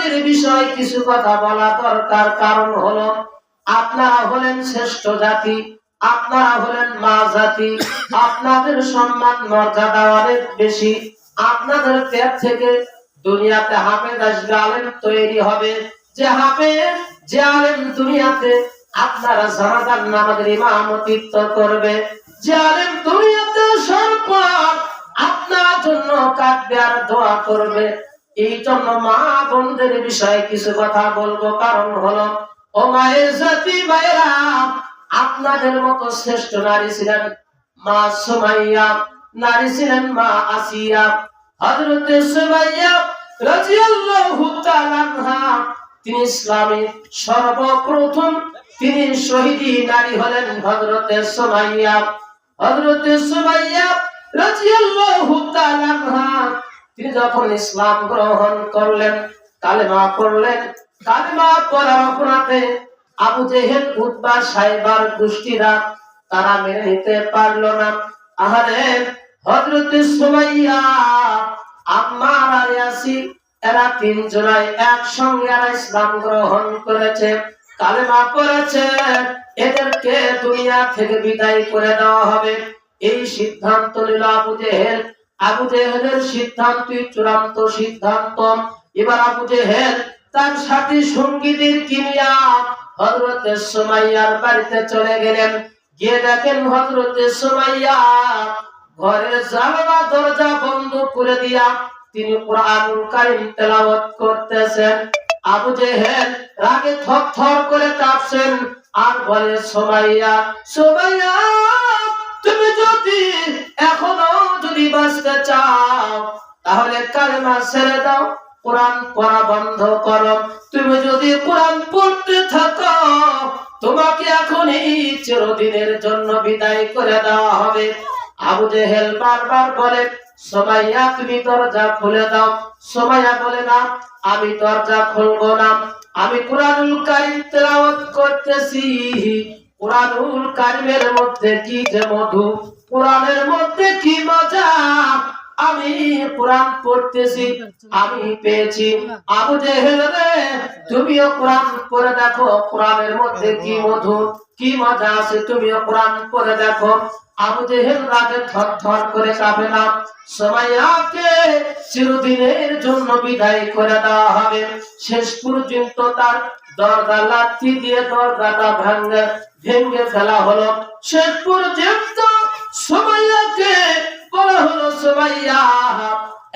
আপনাদের বিষয়ে কিছু কথা বলা দরকার। কারণ হলো আপনারা হলেন শ্রেষ্ঠ জাতি, আপনারা হলেন মা জাতি, আপনাদের সম্মান মর্যাদা অনেক বেশি। আপনাদের পেট থেকে দুনিয়াতে হাফেজ আসবে, আলেম তৈরি হবে। যে হাফেজ, যে আলেম দুনিয়াতে আপনারা জানাজার নামাজের ইমামতিত্ব করবে, যে আলেম দুনিয়াতে সর্বপর আপনার জন্য কাঁদবে আর দোয়া করবে। এই জন্য মা বোনদের বিষয়ে কিছু কথা বলবো। কারণ হলো, ও মায়ের জাতি ভাইরা, আপনাদের মতো শ্রেষ্ঠ নারী ছিলেন মা সুমাইয়া, নারী ছিলেন মা আসিয়া। হযরত সুমাইয়া রাদিয়াল্লাহু তাআলা আনহা, তিনি ইসলামের সর্বপ্রথম তিনি শহীদী নারী হলেন হযরত সুমাইয়া। হযরত সুমাইয়া রাদিয়াল্লাহু তাআলা আনহা, তিনি যখন ইসলাম গ্রহণ করলেন, কালেমা পড়লেন, কালেমা পড়ার অপরাধে আবু জেহেল, উতবা, সাইবার গোষ্ঠীরা তারা মেনে নিতে পারলো না। আহারে, হযরত সুমাইয়া, আম্মার আর ইয়াসির, এরা তিনজনাই একসঙ্গে ইসলাম গ্রহণ করেছে, কালেমা পড়েছে। এদেরকে দুনিয়া থেকে বিদায় করে দেওয়া হবে, এই সিদ্ধান্ত নিল আবু জেহেল। আবু জেহেলের সিদ্ধান্তই চূড়ান্ত সিদ্ধান্ত। এবার আবু জেহেল তার সাথী সঙ্গীদের কিনিয়া হযরত সুমাইয়ার বাড়িতে চলে গেলেন। গিয়ে দেখেন হযরত সুমাইয়া ঘরের জানালা দরজা বন্ধ করে দিয়া তিনি কুরআনুল কারীম তেলাওয়াত করতেছেন। আবু জেহেল রাগে থরথর করে কাঁপছেন আর বলে, সুমাইয়া, সুমাইয়া, তুমি যদি এখনো যদি বাঁচতে চাও তাহলে কালেমা ছেড়ে দাও, কোরআন পড়া বন্ধ করো। তুমি যদি কোরআন পড়তে থাকো তোমাকে এখনই চিরদিনের জন্য বিদায় করে দেওয়া হবে। আবু জেহেল বারবার বলে, সুমাইয়া, তুমি দরজা খুলে দাও। সুমাইয়া বলে, না, আমি দরজা খুলবো না, আমি কুরআনুল কারীম তেলাওয়াত করতেছি। কুরআনুল কারীমের মধ্যে কি যে মধু, কোরআনের মধ্যে কি মজা, আমি কোরআন পড়তেছি, আমি পেয়েছি। আবু জেহেল রে, তুমিও কোরআন পড়ে দেখো, কোরআনের মধ্যে কি মধু, কি মজা আছে, তুমিও কোরআন পড়ে দেখো। আবু জেহেল রাগে থরথর করে কাঁপে না। সুমাইয়াকে চিরদিনের জন্য বিদায় করে দেওয়া হবে। শেষ পর্যন্ত তার দরজা লাথি দিয়ে দরজাটা ভেঙে ফেলা হলো। শেষ পর্যন্ত সুমাইয়াকে বলা হলো, সুমাইয়া,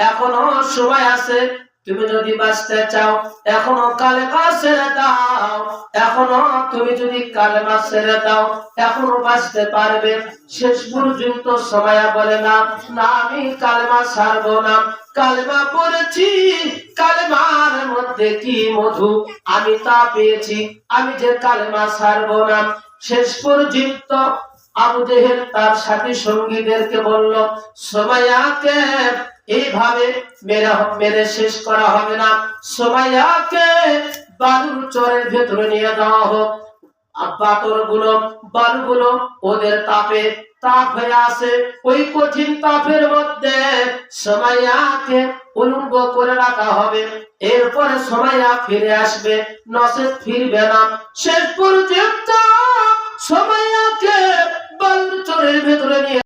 এখনো সময় আছে, তুমি যদি বাঁচতে চাও এখনো কালেমা ছেড়ে দাও, এখনো তুমি যদি কালেমা ছেড়ে দাও এখনো বাঁচতে পারবে। শেষ পর্যন্ত সুমাইয়া বলে, না, না, আমি কালেমা ছাড়বো না, কালেমা পড়েছি, কালেমার মধ্যে কি মধু আমি তা পেয়েছি, আমি যে কালেমা ছাড়বো না। শেষ পর্যন্ত আবু জেহেল তার সাথী সঙ্গীদেরকে বলল, সুমাইয়াকে এইভাবে মেরে শেষ করা হবে না, সুমাইয়াকে বালুর চরের ভেতরে নিয়ে যাওয়া হোক। বালুগুলো ওদের তাপ হয়ে আছে, ওই কঠিন তাপের মধ্যে সুমাইয়াকে উলঙ্গ করে রাখা হবে। এরপরে সুমাইয়া ফিরে আসবে, নচেৎ ফিরবে না। শেষ পর্যন্ত সুমাইয়াকে বালুর চরের ভেতরে নিয়ে